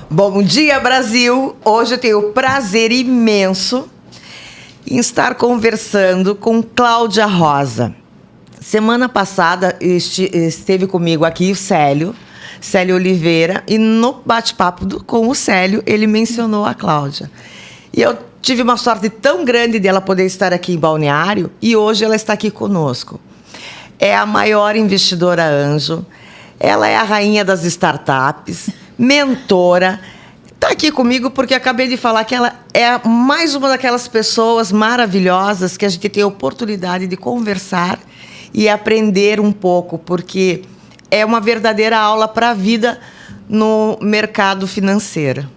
Bom dia, Brasil! Hoje eu tenho o prazer imenso em estar conversando com Cláudia Rosa. Semana passada esteve comigo aqui o Célio Oliveira, e no bate-papo com o Célio, ele mencionou a Cláudia. E eu tive uma sorte tão grande dela poder estar aqui em Balneário, e hoje ela está aqui conosco. É a maior investidora anjo, ela é a rainha das startups, mentora. Está aqui comigo porque acabei de falar que ela é mais uma daquelas pessoas maravilhosas que a gente tem a oportunidade de conversar e aprender um pouco, porque é uma verdadeira aula para a vida no mercado financeiro.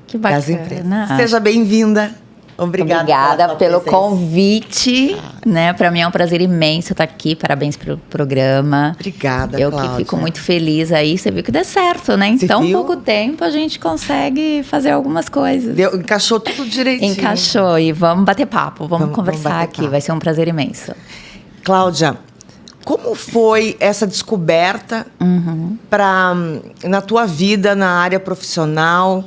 Que bacana. Das empresas. Seja bem-vinda. Obrigada pelo convite, né? Para mim é um prazer imenso estar aqui. Parabéns pelo programa. Obrigada, Eu Cláudia. que fico muito feliz aí. Você viu que deu certo, né? Em tão pouco tempo a gente consegue fazer algumas coisas. Encaixou tudo direitinho. Encaixou. E vamos bater papo, vamos conversar aqui. Papo. Vai ser um prazer imenso. Cláudia, como foi essa descoberta na tua vida, na área profissional?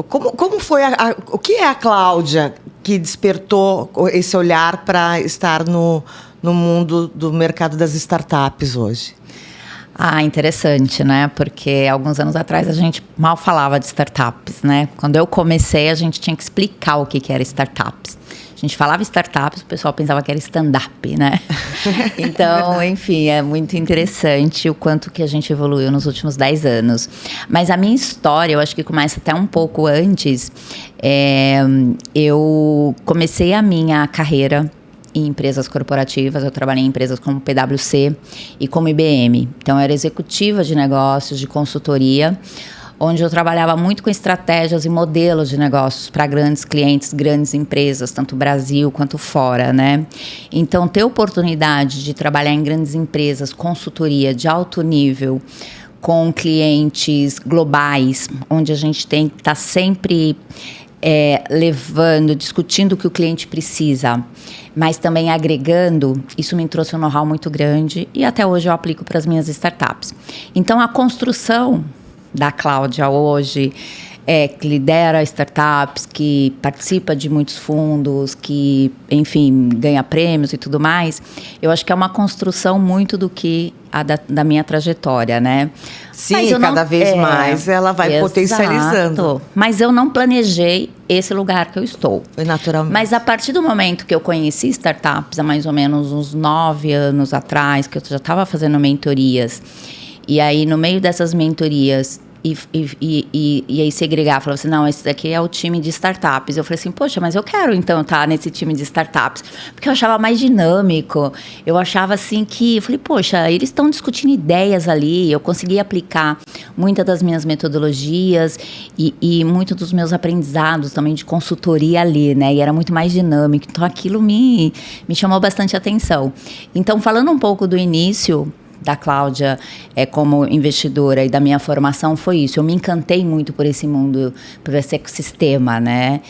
Como foi o que é a Cláudia que despertou esse olhar para estar no mundo do mercado das startups hoje? Interessante, né? Porque alguns anos atrás a gente mal falava de startups, né? Quando eu comecei, a gente tinha que explicar o que era startups. A gente falava startups, o pessoal pensava que era stand-up, né? Então, enfim, é muito interessante o quanto que a gente evoluiu nos últimos 10 anos. Mas a minha história, eu acho que começa até um pouco antes. Eu comecei a minha carreira em empresas corporativas. Eu trabalhei em empresas como PwC e como IBM. Então, eu era executiva de negócios, de consultoria, onde eu trabalhava muito com estratégias e modelos de negócios para grandes clientes, grandes empresas, tanto Brasil quanto fora, né? Então, ter oportunidade de trabalhar em grandes empresas, consultoria de alto nível, com clientes globais, onde a gente tem que estar sempre discutindo o que o cliente precisa, mas também agregando, isso me trouxe um know-how muito grande e até hoje eu aplico para as minhas startups. Então, a construção da Cláudia hoje, que lidera startups, que participa de muitos fundos, que, enfim, ganha prêmios e tudo mais, eu acho que é uma construção muito do que da minha trajetória, né? Sim, cada vez mais ela vai potencializando. Mas eu não planejei esse lugar que eu estou. Foi naturalmente. Mas a partir do momento que eu conheci startups, há mais ou menos uns 9 anos atrás, que eu já estava fazendo mentorias, e aí, no meio dessas mentorias, e aí segregar, falava assim, não, esse daqui é o time de startups. Eu falei assim, poxa, mas eu quero então estar nesse time de startups, porque eu achava mais dinâmico. Eu achava assim eu falei, poxa, eles estão discutindo ideias ali, eu consegui aplicar muitas das minhas metodologias e muitos dos meus aprendizados também de consultoria ali, né? E era muito mais dinâmico, então aquilo me chamou bastante atenção. Então, falando um pouco do início da Cláudia como investidora e da minha formação, foi isso. Eu me encantei muito por esse mundo, por esse ecossistema, né?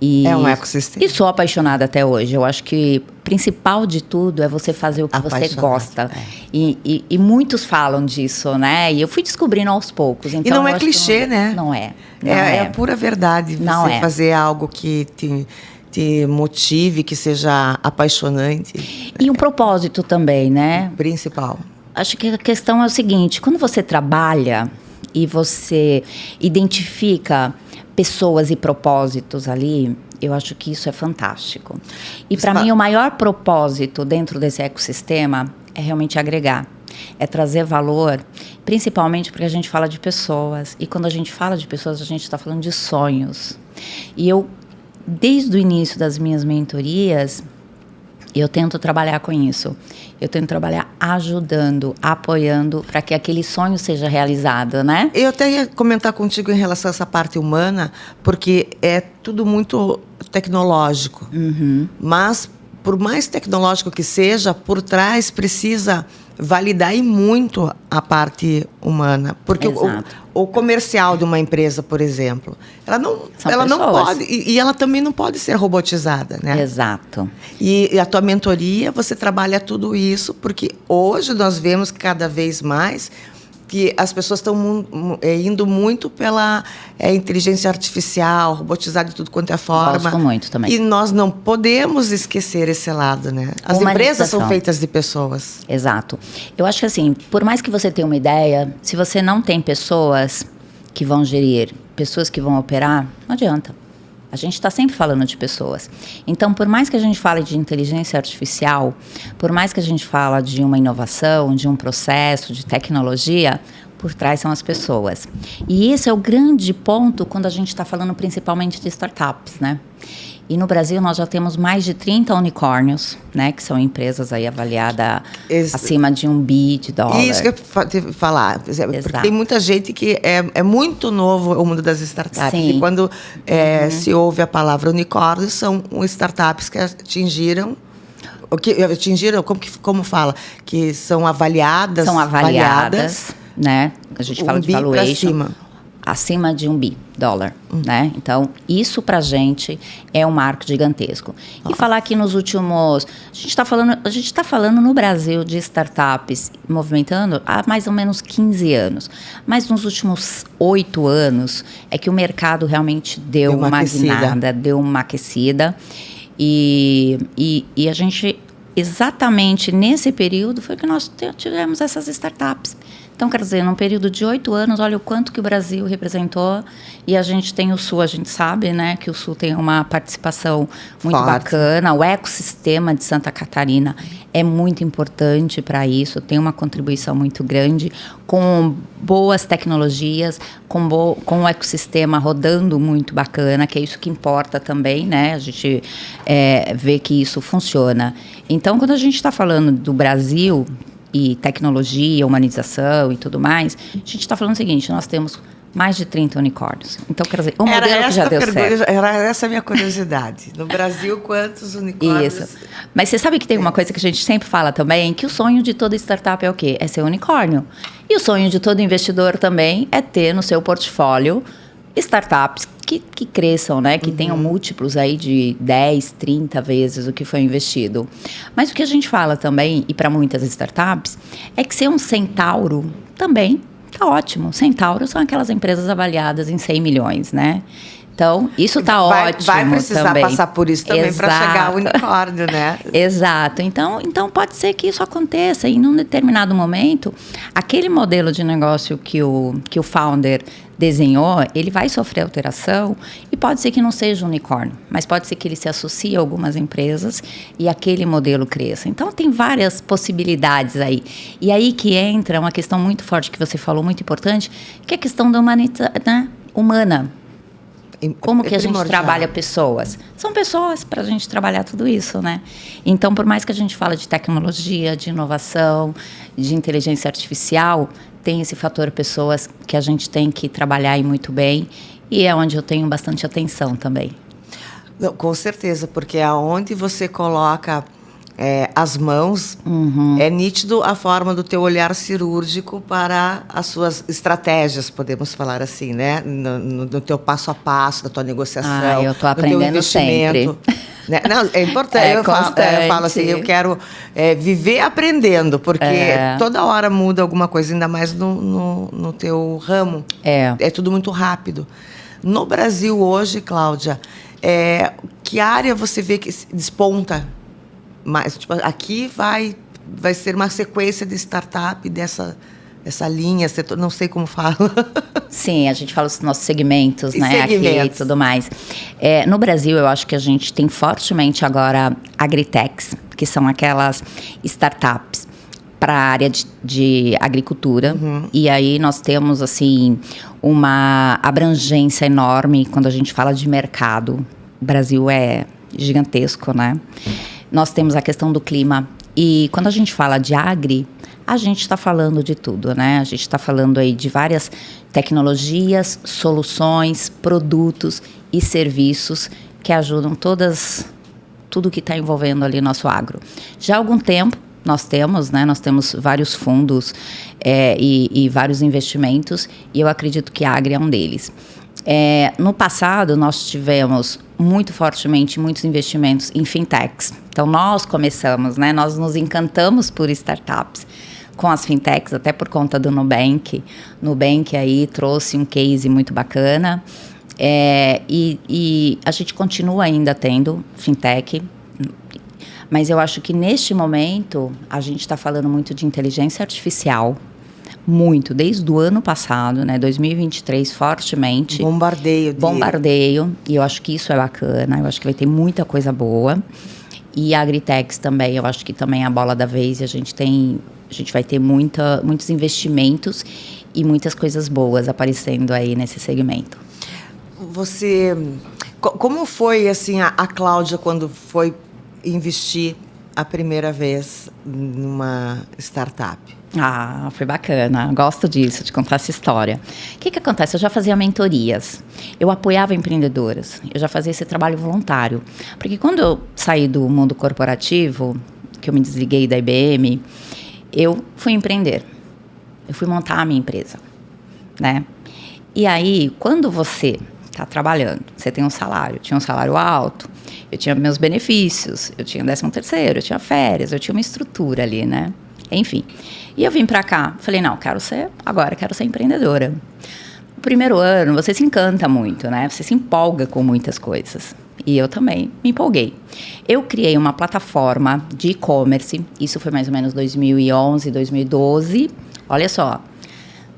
É um ecossistema. E sou apaixonada até hoje. Eu acho que o principal de tudo é você fazer o que você gosta. E muitos falam disso, né? E eu fui descobrindo aos poucos. Então, e não é clichê, né? Não é. É a pura verdade. Você fazer algo que te motive, que seja apaixonante. E um propósito também, né? Principal. Acho que a questão é o seguinte, quando você trabalha e você identifica pessoas e propósitos ali, eu acho que isso é fantástico. E para mim o maior propósito dentro desse ecossistema é realmente agregar, é trazer valor, principalmente porque a gente fala de pessoas. E quando a gente fala de pessoas, a gente está falando de sonhos. E eu, desde o início das minhas mentorias, eu tento trabalhar com isso. Eu tento trabalhar ajudando, apoiando para que aquele sonho seja realizado, né? Eu até ia comentar contigo em relação a essa parte humana, porque é tudo muito tecnológico. Mas, por mais tecnológico que seja, por trás precisa validar e muito a parte humana. Porque o comercial de uma empresa, por exemplo, ela não pode, e ela também não pode ser robotizada, né? Exato. E a tua mentoria, você trabalha tudo isso, porque hoje nós vemos que cada vez mais que as pessoas estão indo muito pela inteligência artificial, robotizada de tudo quanto é forma. Gosto muito também. E nós não podemos esquecer esse lado, né? As empresas são feitas de pessoas. Exato. Eu acho que assim, por mais que você tenha uma ideia, se você não tem pessoas que vão gerir, pessoas que vão operar, não adianta. A gente está sempre falando de pessoas. Então, por mais que a gente fale de inteligência artificial, por mais que a gente fale de uma inovação, de um processo, de tecnologia, por trás são as pessoas. E esse é o grande ponto quando a gente está falando principalmente de startups, né? E no Brasil nós já temos mais de 30 unicórnios, né? Que são empresas aí avaliadas acima de $1 bi. Isso que eu ia falar. Porque tem muita gente que é muito novo o mundo das startups. Sim. E quando se ouve a palavra unicórnio, são startups que atingiram... Como fala? Que são avaliadas... São avaliadas, né? A gente fala de valuation. Acima de $1 bi, né? Então, isso pra gente é um marco gigantesco. E falar que nos últimos... A gente tá falando no Brasil de startups movimentando há mais ou menos 15 anos. Mas nos últimos 8 anos é que o mercado realmente deu uma guinada, deu uma aquecida. E a gente, exatamente nesse período, foi que nós tivemos essas startups. Então, quer dizer, num período de 8 anos, olha o quanto que o Brasil representou. E a gente tem o Sul, a gente sabe, né, que o Sul tem uma participação muito bacana. O ecossistema de Santa Catarina é muito importante para isso, tem uma contribuição muito grande, com boas tecnologias, com o ecossistema rodando muito bacana, que é isso que importa também, né? A gente vê que isso funciona. Então, quando a gente está falando do Brasil... e tecnologia, humanização e tudo mais, a gente está falando o seguinte, nós temos mais de 30 unicórnios. Então, quer dizer, um modelo que já deu certo. Era essa a minha curiosidade. No Brasil, quantos unicórnios? Isso. Mas você sabe que tem uma coisa que a gente sempre fala também, que o sonho de toda startup é o quê? É ser unicórnio. E o sonho de todo investidor também é ter no seu portfólio startups que cresçam, né? Que tenham múltiplos aí de 10, 30 vezes o que foi investido. Mas o que a gente fala também, e para muitas startups, é que ser um centauro também tá ótimo. Centauros são aquelas empresas avaliadas em 100 milhões, né? Então, isso tá ótimo. Vai precisar também. Passar por isso também para chegar ao unicórnio, né? Exato. Então, pode ser que isso aconteça. E num determinado momento, aquele modelo de negócio que o founder desenhou, ele vai sofrer alteração e pode ser que não seja um unicórnio, mas pode ser que ele se associe a algumas empresas e aquele modelo cresça. Então, tem várias possibilidades aí. E aí que entra uma questão muito forte que você falou, muito importante, que é a questão da humana. Como que a gente trabalha pessoas? São pessoas para a gente trabalhar tudo isso, né? Então, por mais que a gente fale de tecnologia, de inovação, de inteligência artificial, tem esse fator pessoas que a gente tem que trabalhar e muito bem, e é onde eu tenho bastante atenção também. Não, com certeza, porque aonde você coloca as mãos, é nítido a forma do teu olhar cirúrgico para as suas estratégias, podemos falar assim, né? No teu passo a passo, da tua negociação, eu estou aprendendo sempre. Né? Não, é importante. Eu falo assim, eu quero viver aprendendo, porque toda hora muda alguma coisa, ainda mais no teu ramo. É tudo muito rápido. No Brasil hoje, Cláudia, que área você vê que desponta? Mas, tipo, aqui vai ser uma sequência de startup dessa linha, setor, não sei como fala. Sim, a gente fala os nossos segmentos, né? Aqui e tudo mais. No Brasil, eu acho que a gente tem fortemente agora agritechs, que são aquelas startups para a área de agricultura. E aí nós temos, assim, uma abrangência enorme quando a gente fala de mercado. O Brasil é gigantesco, né? Nós temos a questão do clima. E quando a gente fala de agri, a gente está falando de tudo, né? A gente está falando aí de várias tecnologias, soluções, produtos e serviços que ajudam tudo que está envolvendo ali nosso agro. Já há algum tempo, nós temos vários fundos e vários investimentos, e eu acredito que a agri é um deles. No passado, nós tivemos muito fortemente muitos investimentos em fintechs. Então, nós começamos, né? Nós nos encantamos por startups. com as fintechs, até por conta do Nubank. Nubank aí trouxe um case muito bacana. E a gente continua ainda tendo fintech, mas eu acho que neste momento a gente está falando muito de inteligência artificial, muito, desde o ano passado, né, 2023, fortemente. Bombardeio, e eu acho que isso é bacana, eu acho que vai ter muita coisa boa. E a Agritechs também, eu acho que também é a bola da vez, e a gente vai ter muitos investimentos e muitas coisas boas aparecendo aí nesse segmento. Como foi assim a Cláudia quando foi investir a primeira vez numa startup? Foi bacana. Gosto disso, de contar essa história. O que acontece? Eu já fazia mentorias. Eu apoiava empreendedoras. Eu já fazia esse trabalho voluntário. Porque quando eu saí do mundo corporativo, que eu me desliguei da IBM, eu fui empreender. Eu fui montar a minha empresa, né? E aí, quando você está trabalhando, você tem um salário, eu tinha um salário alto, eu tinha meus benefícios, eu tinha 13º, eu tinha férias, eu tinha uma estrutura ali, né? Enfim. E eu vim para cá, falei, não, quero ser empreendedora. No primeiro ano, você se encanta muito, né? Você se empolga com muitas coisas. E eu também me empolguei. Eu criei uma plataforma de e-commerce, isso foi mais ou menos 2011, 2012. Olha só,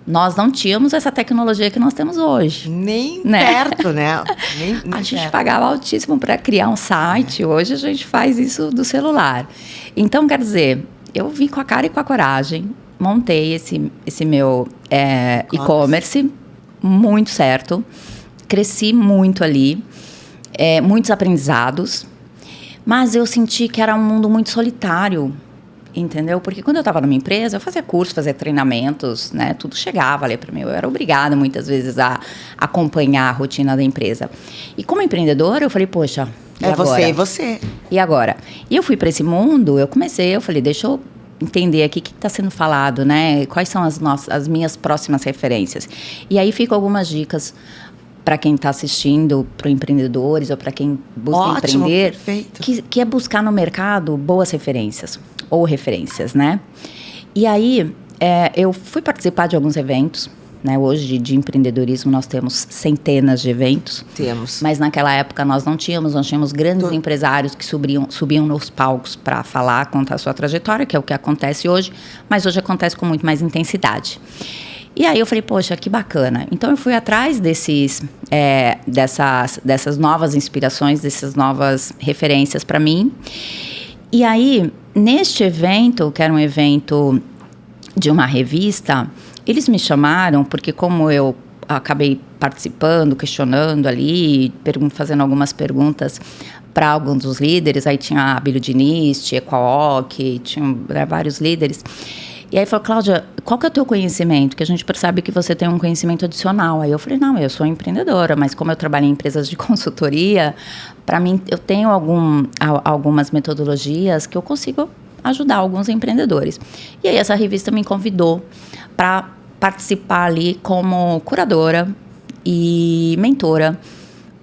nós não tínhamos essa tecnologia que nós temos hoje. Nem perto, né? Nem a gente perto. pagava altíssimo para criar um site, hoje a gente faz isso do celular. Então, quer dizer, eu vim com a cara e com a coragem, montei esse meu e-commerce, muito certo, cresci muito ali, muitos aprendizados, mas eu senti que era um mundo muito solitário, entendeu? Porque quando eu estava numa empresa, eu fazia curso, fazia treinamentos, né? Tudo chegava ali para mim. Eu era obrigada, muitas vezes, a acompanhar a rotina da empresa. E como empreendedora, eu falei, poxa, e agora? Você. E agora? E eu fui para esse mundo, eu falei, deixa eu entender aqui o que está sendo falado, né? Quais são as minhas próximas referências. E aí ficam algumas dicas para quem está assistindo, para empreendedores ou para quem busca empreender, que é buscar no mercado boas referências ou referências, né? E aí eu fui participar de alguns eventos, né? Hoje de empreendedorismo nós temos centenas de eventos. Temos. Mas naquela época nós tínhamos grandes empresários que subiam nos palcos para falar, contar a sua trajetória, que é o que acontece hoje, mas hoje acontece com muito mais intensidade. E aí eu falei, poxa, que bacana. Então eu fui atrás dessas novas inspirações, dessas novas referências para mim. E aí, neste evento, que era um evento de uma revista, eles me chamaram porque como eu acabei participando, questionando ali, fazendo algumas perguntas para alguns dos líderes, aí tinha a Abílio Diniz, tinha Equaok, tinha vários líderes. E aí falou, Cláudia, qual que é o teu conhecimento? Que a gente percebe que você tem um conhecimento adicional. Aí eu falei, não, eu sou empreendedora, mas como eu trabalho em empresas de consultoria, para mim, eu tenho algumas metodologias que eu consigo ajudar alguns empreendedores. E aí essa revista me convidou para participar ali como curadora e mentora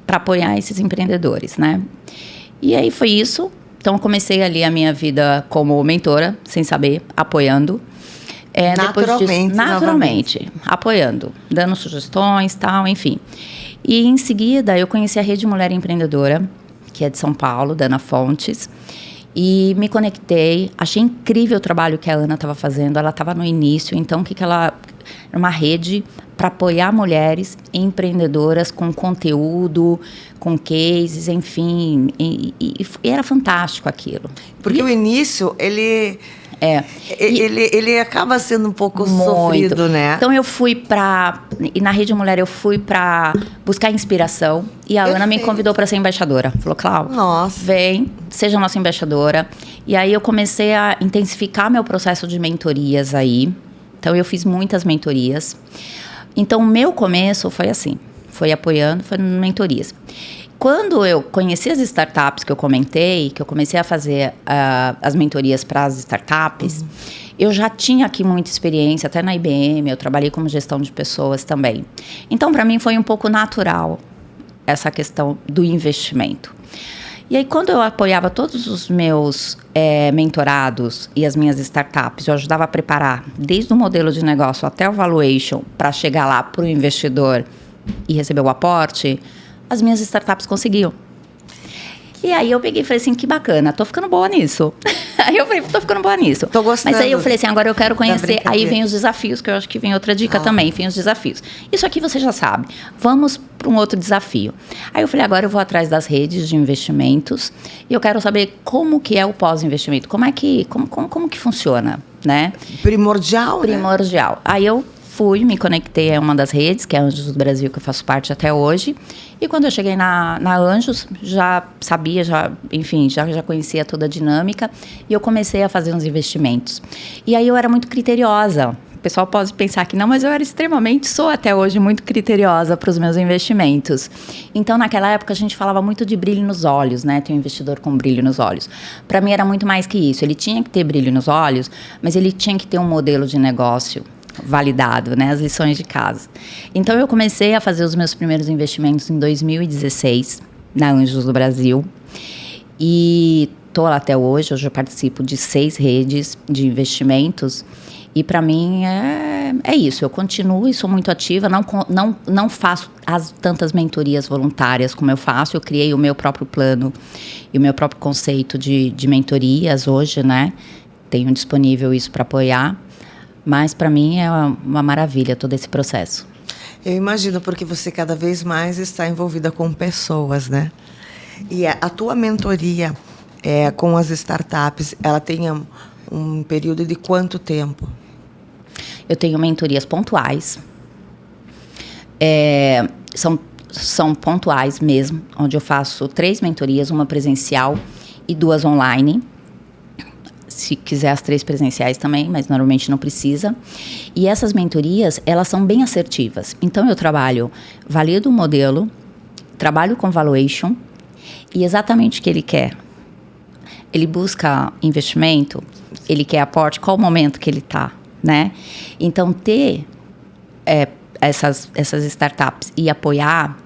para apoiar esses empreendedores, né? E aí foi isso. Então, eu comecei ali a minha vida como mentora, sem saber, apoiando. Naturalmente, apoiando, dando sugestões, tal, enfim. E em seguida, eu conheci a Rede Mulher Empreendedora, que é de São Paulo, da Ana Fontes, e me conectei. Achei incrível o trabalho que a Ana estava fazendo. Ela estava no início, então ela era uma rede para apoiar mulheres empreendedoras com conteúdo, com cases, enfim, e era fantástico aquilo. Porque o início, ele acaba sendo um pouco sofrido, né? Então e na Rede Mulher eu fui para buscar inspiração, e a Ana me convidou para ser embaixadora. Falou, Cláudia, vem, seja nossa embaixadora. E aí eu comecei a intensificar meu processo de mentorias aí. Então eu fiz muitas mentorias. Então, o meu começo foi assim, foi apoiando, foi mentorias. Quando eu conheci as startups que eu comentei, que eu comecei a fazer as mentorias para as startups, eu já tinha aqui muita experiência, até na IBM, eu trabalhei como gestão de pessoas também. Então, para mim, foi um pouco natural essa questão do investimento. E aí, quando eu apoiava todos os meus mentorados e as minhas startups, eu ajudava a preparar desde o modelo de negócio até o valuation para chegar lá para o investidor e receber o aporte, as minhas startups conseguiam. E aí eu peguei e falei assim, que bacana, tô ficando boa nisso. Aí eu falei, tô ficando boa nisso. Tô gostando. Mas aí eu falei assim, agora eu quero conhecer. Aí vem os desafios, que eu acho que vem outra dica também, vem os desafios. Isso aqui você já sabe. Vamos para um outro desafio. Aí eu falei, agora eu vou atrás das redes de investimentos e eu quero saber como que é o pós-investimento. Como que funciona, né? Primordial, né? Primordial. Aí eu me conectei a uma das redes, que é a Anjos do Brasil, que eu faço parte até hoje. E quando eu cheguei na Anjos, já sabia, já conhecia toda a dinâmica. E eu comecei a fazer uns investimentos. E aí eu era muito criteriosa. O pessoal pode pensar que não, mas eu era sou até hoje muito criteriosa para os meus investimentos. Então, naquela época, a gente falava muito de brilho nos olhos, né? Ter um investidor com brilho nos olhos. Para mim, era muito mais que isso. Ele tinha que ter brilho nos olhos, mas ele tinha que ter um modelo de negócio validado, né? As lições de casa. Então, eu comecei a fazer os meus primeiros investimentos em 2016, na Anjos do Brasil. E estou lá até hoje. Hoje eu participo de 6 redes de investimentos. E para mim é isso. Eu continuo e sou muito ativa. Não faço tantas mentorias voluntárias como eu faço. Eu criei o meu próprio plano e o meu próprio conceito de mentorias hoje, né? Tenho disponível isso para apoiar. Mas, para mim, é uma maravilha todo esse processo. Eu imagino, porque você cada vez mais está envolvida com pessoas, né? E a tua mentoria com as startups, ela tem um período de quanto tempo? Eu tenho mentorias pontuais. São pontuais mesmo, onde eu faço 3 mentorias, uma presencial e 2 online. Se quiser as 3 presenciais também, mas normalmente não precisa. E essas mentorias, elas são bem assertivas. Então, eu valido o modelo, trabalho com valuation e exatamente o que ele quer. Ele busca investimento, ele quer aporte, qual o momento que ele está, né? Então, ter essas startups e apoiar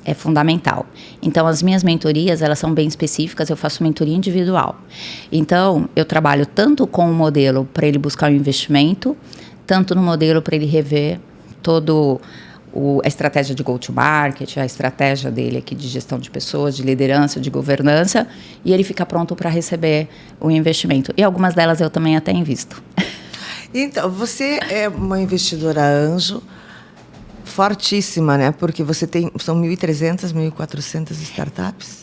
é fundamental. Então, as minhas mentorias, elas são bem específicas, eu faço mentoria individual. Então, eu trabalho tanto com o modelo para ele buscar o investimento, tanto no modelo para ele rever todo a estratégia de go-to-market, a estratégia dele aqui de gestão de pessoas, de liderança, de governança, e ele fica pronto para receber o investimento. E algumas delas eu também até invisto. Então, você é uma investidora anjo, fortíssima, né? Porque são 1.300, 1.400 startups?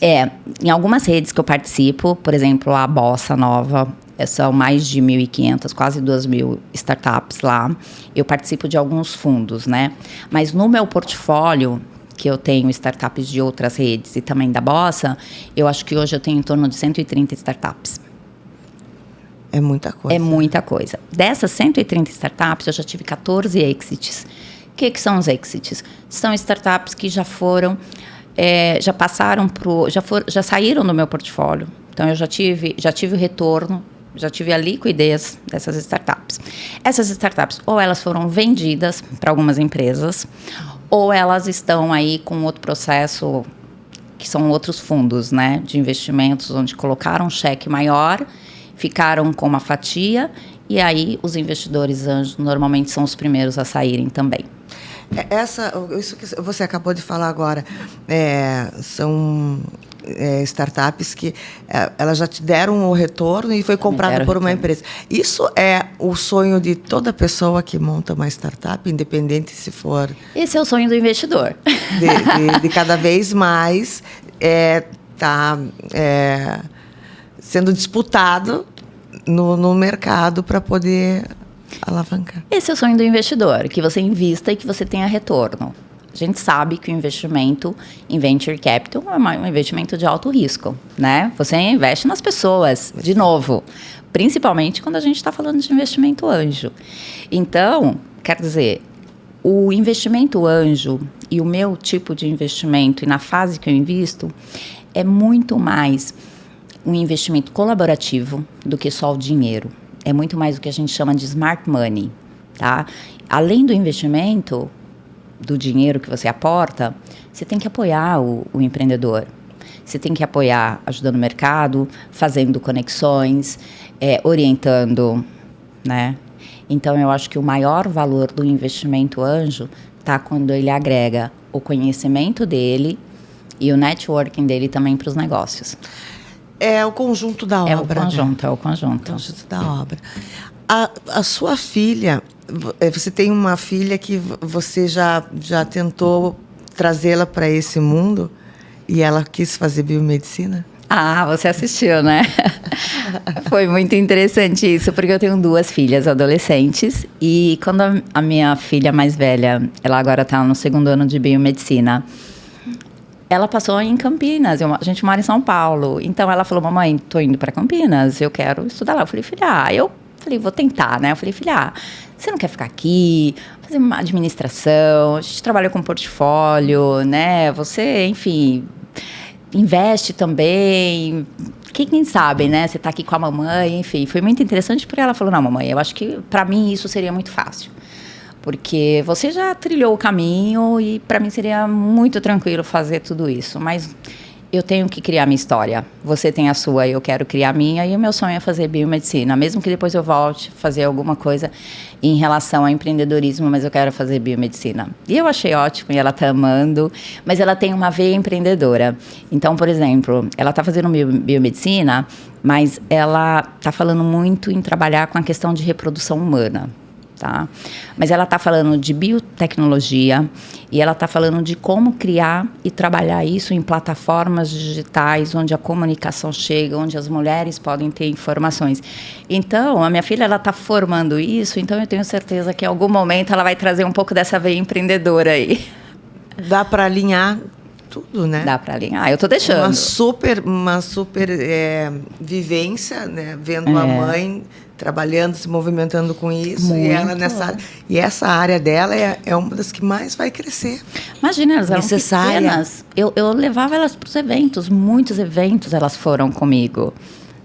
Em algumas redes que eu participo, por exemplo, a Bossa Nova, são mais de 1.500, quase 2.000 startups lá. Eu participo de alguns fundos, né? Mas no meu portfólio, que eu tenho startups de outras redes e também da Bossa, eu acho que hoje eu tenho em torno de 130 startups. É muita coisa. É muita coisa. Dessas 130 startups, eu já tive 14 exits. O que são os exits? São startups que já já passaram já saíram do meu portfólio. Então, eu já tive o retorno, já tive a liquidez dessas startups. Essas startups, ou elas foram vendidas para algumas empresas, ou elas estão aí com outro processo, que são outros fundos, né, de investimentos, onde colocaram um cheque maior, ficaram com uma fatia, e aí os investidores anjos normalmente são os primeiros a saírem também. Isso que você acabou de falar agora, são startups que elas já te deram o retorno e foi comprado por uma empresa. Isso é o sonho de toda pessoa que monta uma startup, independente se for... Esse é o sonho do investidor. De cada vez mais sendo disputado no mercado para poder alavancar. Esse é o sonho do investidor, que você invista e que você tenha retorno. A gente sabe que o investimento em venture capital é um investimento de alto risco, né? Você investe nas pessoas, de novo, principalmente quando a gente está falando de investimento anjo. Então, quer dizer, o investimento anjo e o meu tipo de investimento, e na fase que eu invisto, é muito mais um investimento colaborativo do que só o dinheiro. É muito mais o que a gente chama de smart money, tá? Além do investimento, do dinheiro que você aporta, você tem que apoiar o empreendedor. você tem que apoiar ajudando o mercado, fazendo conexões, orientando, né? Então, eu acho que o maior valor do investimento anjo está quando ele agrega o conhecimento dele e o networking dele também para os negócios. É o conjunto da obra. É o conjunto, né? é o conjunto. O conjunto da obra. A sua filha, você tem uma filha que você já tentou trazê-la para esse mundo e ela quis fazer biomedicina? Ah, você assistiu, né? Foi muito interessante isso, porque eu tenho 2 filhas adolescentes e quando a minha filha mais velha, ela agora está no 2º ano de biomedicina, ela passou em Campinas, a gente mora em São Paulo, então ela falou, mamãe, tô indo para Campinas, eu quero estudar lá. Eu falei, filha, eu falei, vou tentar, né? Eu falei, filha, você não quer ficar aqui, fazer uma administração, a gente trabalha com portfólio, né? Você, enfim, investe também, quem sabe, né? Você tá aqui com a mamãe, enfim. Foi muito interessante porque ela falou, não, mamãe, eu acho que para mim isso seria muito fácil. Porque você já trilhou o caminho e para mim seria muito tranquilo fazer tudo isso. Mas eu tenho que criar minha história. Você tem a sua, eu quero criar a minha. E o meu sonho é fazer biomedicina. Mesmo que depois eu volte a fazer alguma coisa em relação ao empreendedorismo, mas eu quero fazer biomedicina. E eu achei ótimo e ela está amando. Mas ela tem uma veia empreendedora. Então, por exemplo, ela está fazendo biomedicina, mas ela está falando muito em trabalhar com a questão de reprodução humana. Tá? Mas ela está falando de biotecnologia e ela está falando de como criar e trabalhar isso em plataformas digitais onde a comunicação chega, onde as mulheres podem ter informações. Então, a minha filha ela está formando isso, então eu tenho certeza que em algum momento ela vai trazer um pouco dessa veia empreendedora aí. Dá para alinhar tudo, né? Dá para alinhar, eu estou deixando. Uma super vivência, né? Vendo a mãe trabalhando, se movimentando com isso. Muito. E ela e essa área dela é uma das que mais vai crescer. Imagina, elas eram necessária. Pequenas. Eu levava elas para os eventos, muitos eventos elas foram comigo.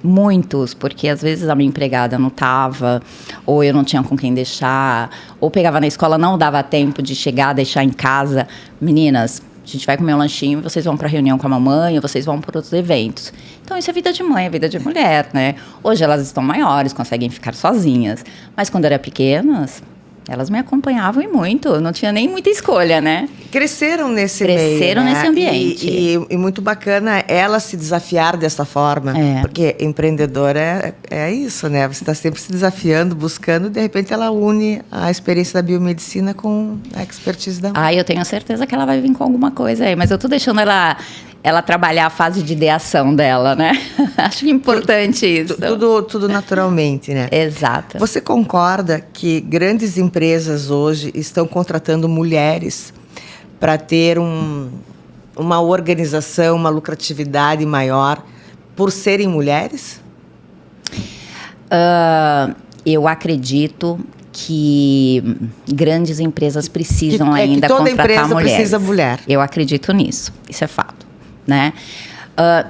Muitos, porque às vezes a minha empregada não estava, ou eu não tinha com quem deixar, ou pegava na escola, não dava tempo de chegar, deixar em casa. Meninas, a gente vai comer um lanchinho, vocês vão para reunião com a mamãe, ou vocês vão para outros eventos. Então, isso é vida de mãe, é vida de mulher, né? Hoje elas estão maiores, conseguem ficar sozinhas. Mas quando eram pequenas, elas me acompanhavam e muito. Não tinha nem muita escolha, né? Cresceram nesse Cresceram meio, nesse ambiente. E muito bacana elas se desafiar dessa forma. Porque empreendedora é isso, né? Você está sempre se desafiando, buscando, e de repente ela une a experiência da biomedicina com a expertise da mãe. Eu tenho certeza que ela vai vir com alguma coisa aí. Mas eu tô deixando ela trabalhar a fase de ideação dela, né? Acho importante isso. Tudo naturalmente, né? Exato. Você concorda que grandes empresas hoje estão contratando mulheres para ter uma organização, uma lucratividade maior por serem mulheres? Eu acredito que grandes empresas precisam ainda que toda contratar empresa mulheres. Precisa mulher. Eu acredito nisso, isso é fato, né?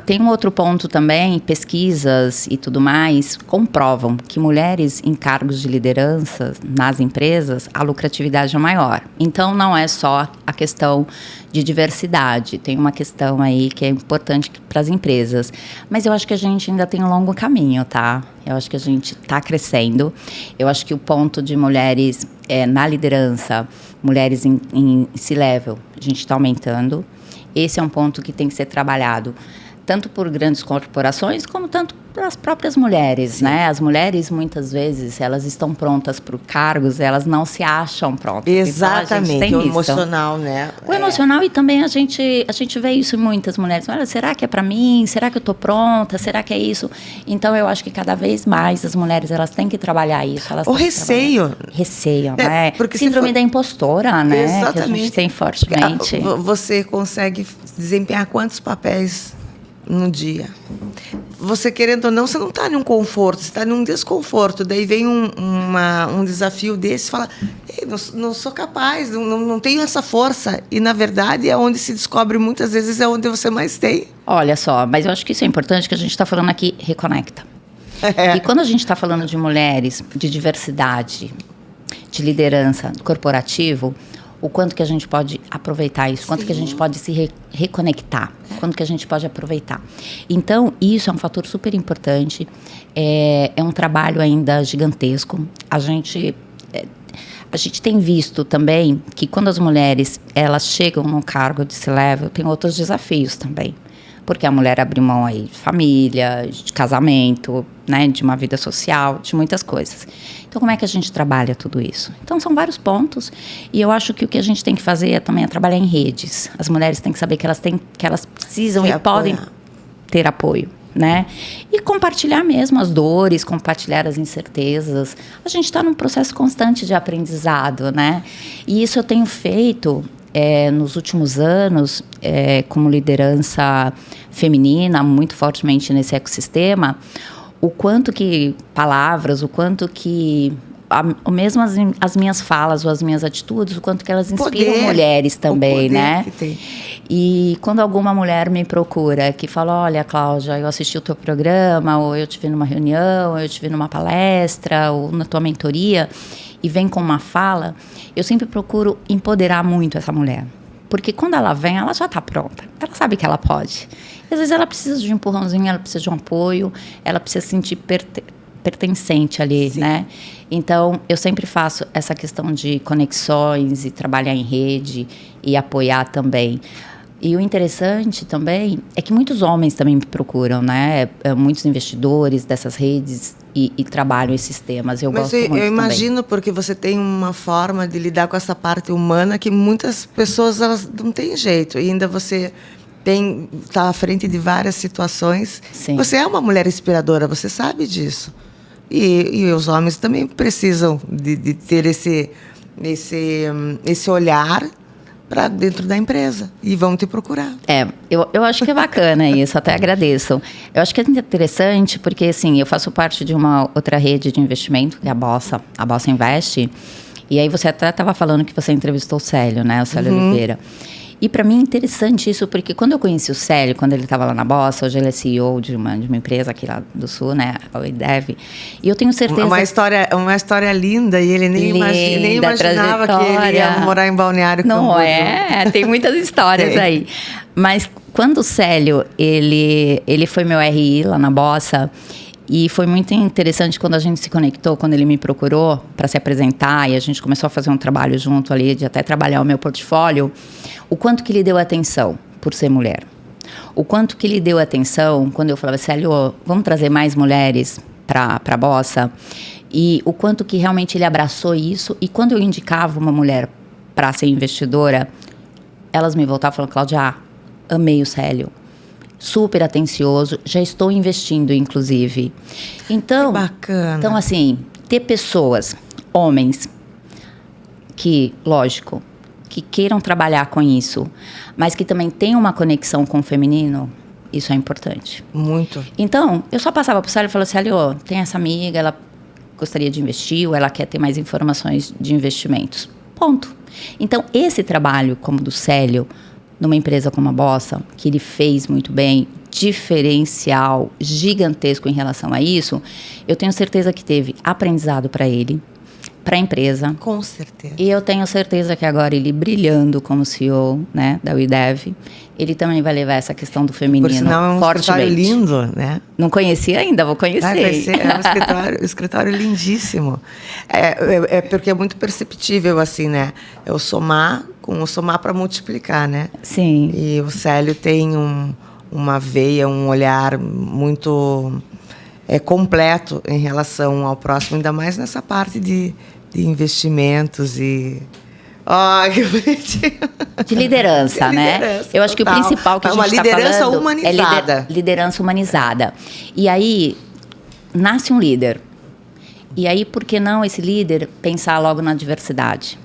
Tem um outro ponto também, pesquisas e tudo mais comprovam que mulheres em cargos de liderança nas empresas, a lucratividade é maior. Então, não é só a questão de diversidade, tem uma questão aí que é importante para as empresas. Mas eu acho que a gente ainda tem um longo caminho, tá? Eu acho que a gente está crescendo. Eu acho que o ponto de mulheres na liderança, mulheres em C-level, a gente está aumentando. Esse é um ponto que tem que ser trabalhado, tanto por grandes corporações, como tanto para as próprias mulheres, né? As mulheres, muitas vezes, elas estão prontas para cargos, elas não se acham prontas. Exatamente, então, o emocional, né? O emocional, e também a gente vê isso em muitas mulheres. Olha, será que é para mim? Será que eu estou pronta? Será que é isso? Então, eu acho que cada vez mais as mulheres, elas têm que trabalhar isso. Elas o receio. Receio, né? Porque síndrome da impostora, né? Exatamente. Que a gente tem fortemente. Você consegue desempenhar quantos papéis no dia? Você, querendo ou não, você não está num conforto, você está num desconforto. Daí vem um desafio desse e fala, não sou capaz, não tenho essa força. E, na verdade, é onde se descobre, muitas vezes, é onde você mais tem. Olha só, mas eu acho que isso é importante, que a gente está falando aqui, reconecta. E quando a gente está falando de mulheres, de diversidade, de liderança corporativo, o quanto que a gente pode aproveitar isso, quanto Sim. que a gente pode se reconectar, quanto que a gente pode aproveitar. Então, isso é um fator super importante, é um trabalho ainda gigantesco. A gente tem visto também que quando as mulheres elas chegam num cargo de C-level, tem outros desafios também. Porque a mulher abre mão aí de família, de casamento, né, de uma vida social, de muitas coisas. Então, como é que a gente trabalha tudo isso? Então, são vários pontos. E eu acho que o que a gente tem que fazer também é trabalhar em redes. As mulheres têm que saber que elas precisam e podem ter apoio, né? E compartilhar mesmo as dores, compartilhar as incertezas. A gente está num processo constante de aprendizado, né? E isso eu tenho feito nos últimos anos, como liderança feminina, muito fortemente nesse ecossistema, o quanto que palavras, o quanto que mesmo as minhas falas ou as minhas atitudes, o quanto que elas inspiram mulheres também, né? E quando alguma mulher me procura, que fala, olha, Cláudia, eu assisti o teu programa, ou eu te vi numa reunião, ou eu te vi numa palestra, ou na tua mentoria, e vem com uma fala, eu sempre procuro empoderar muito essa mulher. Porque quando ela vem, ela já está pronta. Ela sabe que ela pode. E às vezes ela precisa de um empurrãozinho, ela precisa de um apoio, ela precisa se sentir pertencente ali, Sim. né? Então, eu sempre faço essa questão de conexões e trabalhar em rede e apoiar também. E o interessante também é que muitos homens também me procuram, né? Muitos investidores dessas redes e trabalham esses temas. Eu gosto muito eu imagino também. Porque você tem uma forma de lidar com essa parte humana que muitas pessoas elas não têm jeito. E ainda você está à frente de várias situações. Sim. Você é uma mulher inspiradora, você sabe disso. E os homens também precisam de ter esse olhar para dentro da empresa e vão te procurar. Eu acho que é bacana isso, até agradeço. Eu acho que é interessante porque, assim, eu faço parte de uma outra rede de investimento, que é a Bossa Invest, e aí você até estava falando que você entrevistou o Célio, né, o Célio Oliveira. E para mim é interessante isso, porque quando eu conheci o Célio, quando ele estava lá na Bossa, hoje ele é CEO de uma empresa aqui lá do Sul, né, a UIDEV, e eu tenho certeza... Uma história linda, e ele nem imaginava que ele ia morar em Balneário Camboriú. Não é? Tem muitas histórias aí. Mas quando o Célio, ele foi meu RI lá na Bossa, e foi muito interessante quando a gente se conectou, quando ele me procurou para se apresentar e a gente começou a fazer um trabalho junto ali, de até trabalhar o meu portfólio, o quanto que ele deu atenção por ser mulher. O quanto que ele deu atenção quando eu falava, Célio, vamos trazer mais mulheres para a Bossa, e o quanto que realmente ele abraçou isso, e quando eu indicava uma mulher para ser investidora, elas me voltavam falando, Cláudia, amei o Célio. Super atencioso, já estou investindo, inclusive. Então, que bacana. Então, assim, ter pessoas, homens, que, lógico, que queiram trabalhar com isso, mas que também tenham uma conexão com o feminino, isso é importante. Muito. Então, eu só passava para o Célio e falava, Célio, tem essa amiga, ela gostaria de investir, ou ela quer ter mais informações de investimentos. Ponto. Então, esse trabalho, como do Célio, numa empresa como a Bossa, que ele fez muito bem, diferencial, gigantesco em relação a isso, eu tenho certeza que teve aprendizado para ele, para a empresa. Com certeza. E eu tenho certeza que agora ele brilhando como CEO, né, da UIDEV, ele também vai levar essa questão do feminino fortemente. Por sinal, é um escritório lindo, né? Não conhecia ainda, vou conhecer. Vai ser, um escritório lindíssimo. Porque é muito perceptível, assim, né? É o somar para multiplicar, né? Sim. E o Célio tem uma veia, um olhar muito completo em relação ao próximo, ainda mais nessa parte de investimentos e... que bonitinho. De liderança, né? Eu acho que o principal que a gente está falando... Uma liderança humanizada. Liderança humanizada. E aí, nasce um líder. E aí, por que não esse líder pensar logo na diversidade?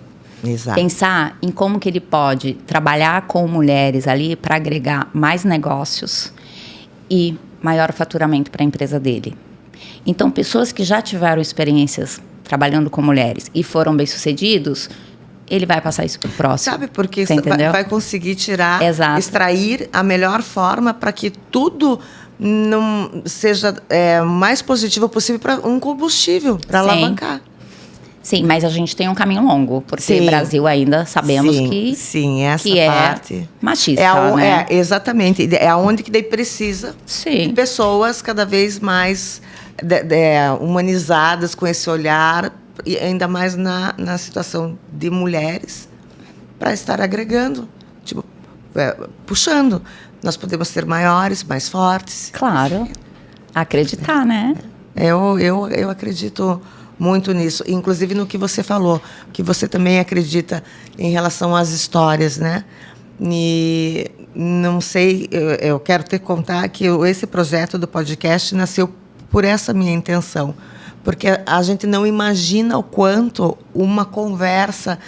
Exato. Pensar em como que ele pode trabalhar com mulheres ali para agregar mais negócios e maior faturamento para a empresa dele. Então, pessoas que já tiveram experiências trabalhando com mulheres e foram bem-sucedidos, ele vai passar isso para o próximo. Sabe por quê? Vai conseguir extrair a melhor forma para que tudo não seja mais positivo possível para um combustível, para alavancar. Sim, mas a gente tem um caminho longo, porque Sim. Brasil ainda sabemos Sim, que, sim, essa que parte é machista, né? exatamente. É aonde que daí precisa de Sim. pessoas cada vez mais humanizadas, com esse olhar, e ainda mais na situação de mulheres, para estar agregando, tipo, puxando. Nós podemos ser maiores, mais fortes. Claro. Acreditar, né? Eu acredito muito nisso, inclusive no que você falou, que você também acredita em relação às histórias, né? E não sei, eu quero te contar que esse projeto do podcast nasceu por essa minha intenção, porque a gente não imagina o quanto uma conversa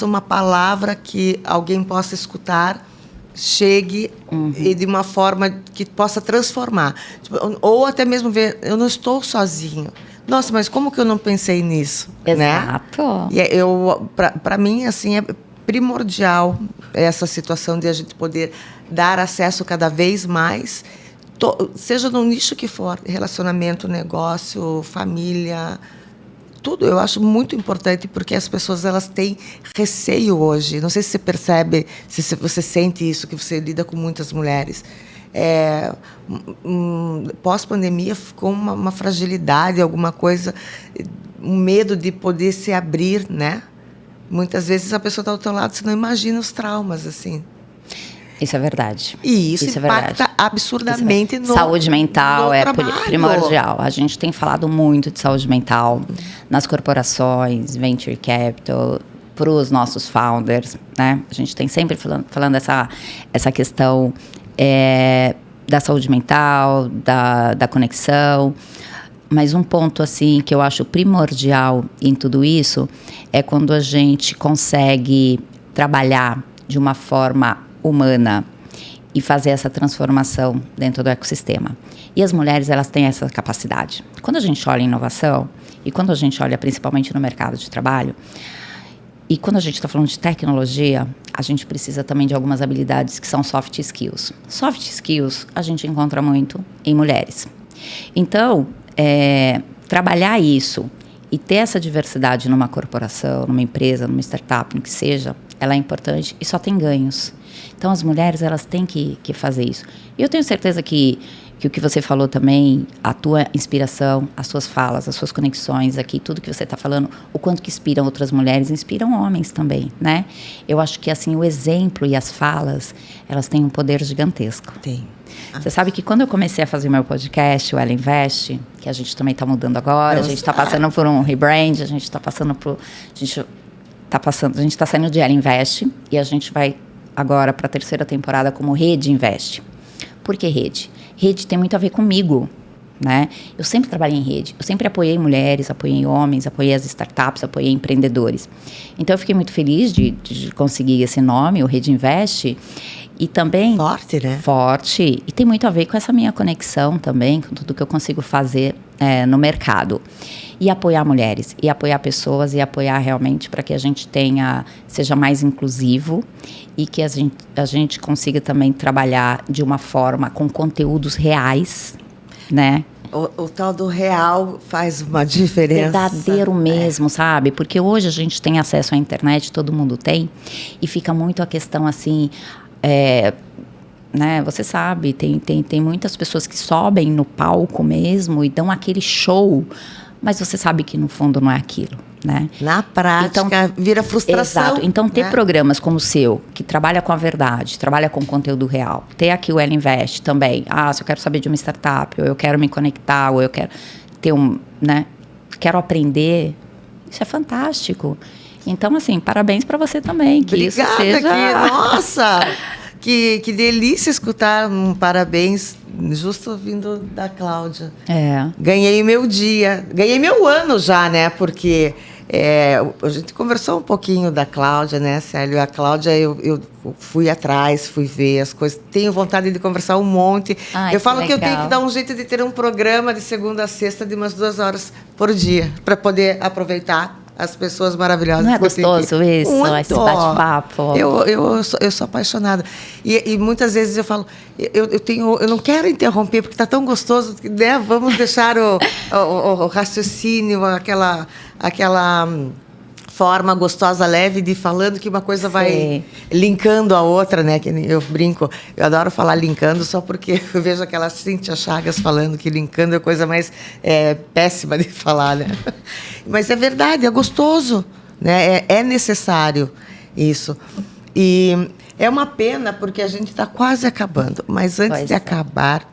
uma palavra que alguém possa escutar chegue e de uma forma que possa transformar. Tipo, ou até mesmo ver, eu não estou sozinho. Nossa, mas como que eu não pensei nisso? Exato. Né? E para mim, assim, é primordial essa situação de a gente poder dar acesso cada vez mais, seja no nicho que for, relacionamento, negócio, família, tudo. Eu acho muito importante, porque as pessoas elas têm receio hoje. Não sei se você percebe, se você sente isso, que você lida com muitas mulheres. Pós-pandemia ficou uma fragilidade, alguma coisa, um medo de poder se abrir, né? Muitas vezes a pessoa está ao teu lado, você não imagina os traumas, assim. Isso é verdade. E isso impacta absurdamente no saúde mental no é trabalho. Primordial. A gente tem falado muito de saúde mental nas corporações, venture capital, para os nossos founders, né? A gente tem sempre falando essa questão da saúde mental, da conexão. Mas um ponto assim que eu acho primordial em tudo isso é quando a gente consegue trabalhar de uma forma humana e fazer essa transformação dentro do ecossistema. E as mulheres, elas têm essa capacidade. Quando a gente olha inovação, e quando a gente olha principalmente no mercado de trabalho, e quando a gente está falando de tecnologia, a gente precisa também de algumas habilidades que são soft skills. Soft skills a gente encontra muito em mulheres. Então, trabalhar isso e ter essa diversidade numa corporação, numa empresa, numa startup, no que seja, ela é importante e só tem ganhos. Então, as mulheres, elas têm que fazer isso. E eu tenho certeza que o que você falou também, a tua inspiração, as suas falas, as suas conexões aqui, tudo que você está falando, o quanto que inspiram outras mulheres, inspiram homens também, né? Eu acho que, assim, o exemplo e as falas, elas têm um poder gigantesco. Tem. Você sabe que quando eu comecei a fazer meu podcast, o Ela Invest, que a gente também está mudando agora, a gente está passando por um rebrand, a gente está passando por... A gente está saindo de Ela Invest e a gente vai agora para a 3ª temporada como Rede Invest. Por que rede? Rede tem muito a ver comigo, né? Eu sempre trabalhei em rede, eu sempre apoiei mulheres, apoiei homens, apoiei as startups, apoiei empreendedores. Então, eu fiquei muito feliz de conseguir esse nome, o Rede Invest, e também... Forte, né? Forte, e tem muito a ver com essa minha conexão também, com tudo que eu consigo fazer no mercado. E apoiar mulheres, e apoiar pessoas, e apoiar realmente para que a gente seja mais inclusivo e que a gente consiga também trabalhar de uma forma com conteúdos reais, né? O tal do real faz uma diferença. Verdadeiro mesmo, sabe? Porque hoje a gente tem acesso à internet, todo mundo tem, e fica muito a questão assim... né? Você sabe, tem muitas pessoas que sobem no palco mesmo e dão aquele show, mas você sabe que no fundo não é aquilo, né? Na prática, então, vira frustração. Exato. Então, ter programas como o seu, que trabalha com a verdade, trabalha com conteúdo real, ter aqui o Ela Invest também. Se eu quero saber de uma startup, ou eu quero me conectar, ou eu quero ter né? Quero aprender, isso é fantástico. Então, assim, parabéns para você também. Que Obrigada, isso seja... Nossa! Que delícia escutar um parabéns, justo vindo da Cláudia. Ganhei meu dia, ganhei meu ano já, né? Porque a gente conversou um pouquinho da Cláudia, né, Célio? A Cláudia, eu fui atrás, fui ver as coisas. Tenho vontade de conversar um monte. Eu falo que eu tenho que dar um jeito de ter um programa de segunda a sexta de umas 2 horas por dia, para poder aproveitar as pessoas maravilhosas. Não é que eu tenho gostoso aqui. isso, Muito. esse bate-papo? Eu sou apaixonada. E muitas vezes eu falo, eu não quero interromper, porque está tão gostoso, né? Vamos deixar o raciocínio, aquela forma gostosa, leve de falando, que uma coisa vai linkando a outra, né? Que eu brinco, eu adoro falar linkando só porque eu vejo aquela Cíntia Chagas falando que linkando é a coisa mais péssima de falar, né? Mas é verdade, é gostoso, né? É necessário isso. E é uma pena porque a gente está quase acabando, mas antes de acabar,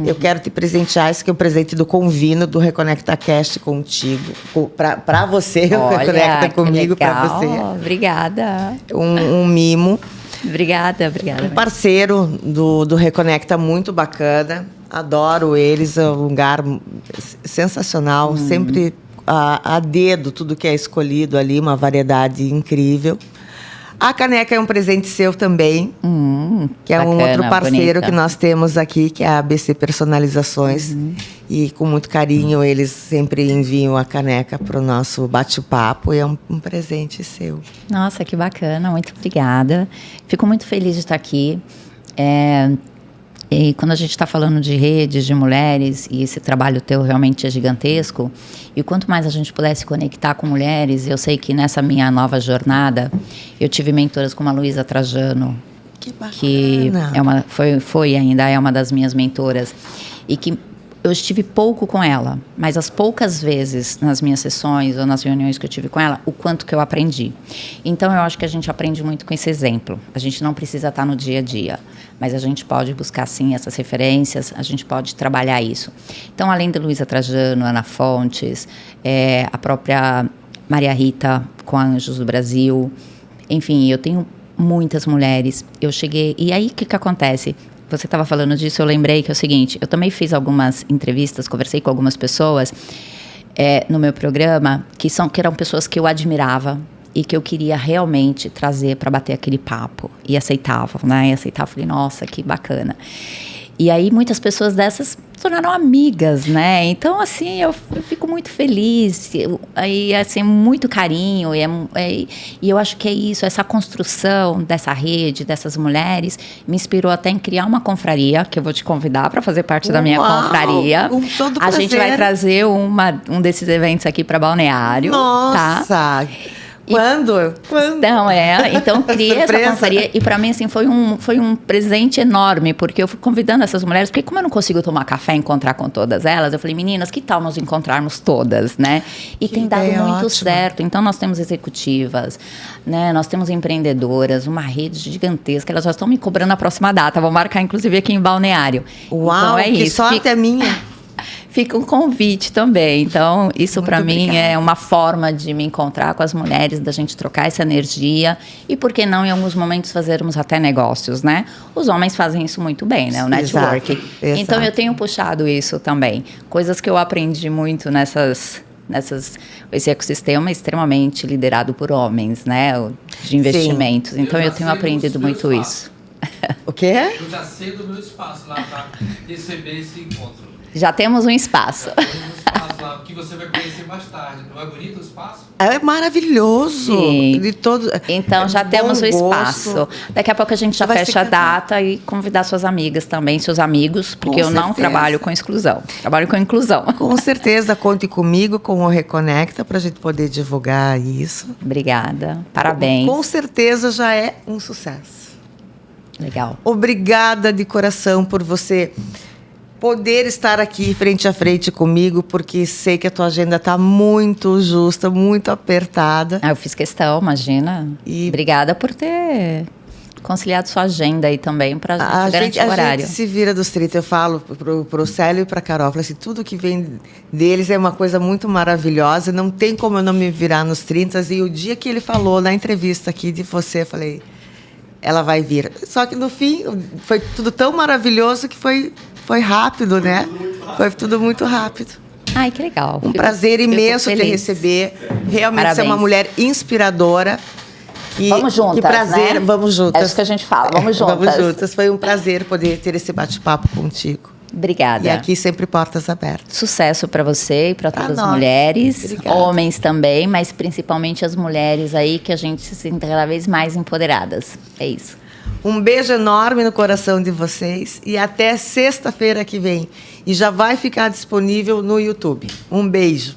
eu quero te presentear, esse que é o presente do Convino, do Reconecta Cast contigo, para você, o Reconecta comigo, para você. Obrigada. Um mimo. Obrigada. Um parceiro do Reconecta muito bacana, adoro eles, é um lugar sensacional, sempre a dedo tudo que é escolhido ali, uma variedade incrível. A caneca é um presente seu também, que é um outro parceiro bonita. Que nós temos aqui, que é a ABC Personalizações. E com muito carinho eles sempre enviam a caneca para o nosso bate-papo e é um presente seu. Nossa, que bacana, muito obrigada. Fico muito feliz de estar aqui. E quando a gente está falando de redes, de mulheres, e esse trabalho teu realmente é gigantesco, e quanto mais a gente pudesse conectar com mulheres, eu sei que nessa minha nova jornada, eu tive mentoras como a Luísa Trajano, que ainda é uma das minhas mentoras, e que eu estive pouco com ela, mas as poucas vezes nas minhas sessões ou nas reuniões que eu tive com ela, o quanto que eu aprendi. Então, eu acho que a gente aprende muito com esse exemplo. A gente não precisa estar no dia a dia, mas a gente pode buscar, sim, essas referências, a gente pode trabalhar isso. Então, além de Luísa Trajano, Ana Fontes, a própria Maria Rita com a Anjos do Brasil, enfim, eu tenho muitas mulheres. Eu cheguei... E aí, o que acontece? Você estava falando disso, eu lembrei que é o seguinte, eu também fiz algumas entrevistas, conversei com algumas pessoas no meu programa, que eram pessoas que eu admirava e que eu queria realmente trazer para bater aquele papo. E aceitavam, né? Falei, nossa, que bacana. E aí, muitas pessoas dessas se tornaram amigas, né? Então, assim, eu fico muito feliz. Aí, assim, muito carinho. E eu acho que é isso, essa construção dessa rede, dessas mulheres, me inspirou até em criar uma confraria, que eu vou te convidar para fazer parte da minha confraria. Com todo prazer. A gente vai trazer um desses eventos aqui para Balneário. Nossa! Tá? Quando? Então criei essa confraria e para mim assim foi um presente enorme, porque eu fui convidando essas mulheres, porque como eu não consigo tomar café e encontrar com todas elas, eu falei, meninas, que tal nós encontrarmos todas, né? E tem dado muito certo. Então nós temos executivas, né? Nós temos empreendedoras, uma rede gigantesca, elas já estão me cobrando a próxima data, vou marcar inclusive aqui em Balneário. Uau, então, que sorte é minha! Fica um convite também. Então, isso para mim é uma forma de me encontrar com as mulheres, da gente trocar essa energia e, por que não, em alguns momentos, fazermos até negócios, né? Os homens fazem isso muito bem, né? O networking. Exato. Então, eu tenho puxado isso também. Coisas que eu aprendi muito esse ecossistema extremamente liderado por homens, né? De investimentos. Sim. Então, eu tenho aprendido muito isso. O quê? Eu já sei do meu espaço lá para receber esse encontro. Já temos um espaço. Já temos um espaço lá, que você vai conhecer mais tarde. Não é bonito o espaço? É maravilhoso. Sim. De todo... Então, já temos o espaço. Daqui a pouco a gente já fecha a data e convidar suas amigas também, seus amigos, porque eu não trabalho com exclusão. Trabalho com inclusão. Com certeza, conte comigo, com o Reconecta, para a gente poder divulgar isso. Obrigada. Parabéns. Com certeza já é um sucesso. Legal. Obrigada de coração por você poder estar aqui frente a frente comigo, porque sei que a tua agenda está muito justa, muito apertada. Eu fiz questão, imagina. E obrigada por ter conciliado sua agenda aí também para garantir o horário. A gente se vira dos 30. Eu falo pro Célio e para a Carol, assim, tudo que vem deles é uma coisa muito maravilhosa, não tem como eu não me virar nos 30. E o dia que ele falou na entrevista aqui de você, eu falei, ela vai vir. Só que no fim foi tudo tão maravilhoso que foi rápido, né? Foi tudo muito rápido. Ai, que legal. Um prazer imenso te receber. Realmente Parabéns. Você é uma mulher inspiradora. E vamos juntas, que prazer, né? vamos juntas. É isso que a gente fala, vamos juntas. Vamos juntas. Foi um prazer poder ter esse bate-papo contigo. Obrigada. E aqui sempre portas abertas. Sucesso para você e para Pra todas as nós. mulheres, Obrigada. homens também, mas principalmente as mulheres aí, que a gente se sinta cada vez mais empoderadas. É isso. Um beijo enorme no coração de vocês e até sexta-feira que vem. E já vai ficar disponível no YouTube. Um beijo.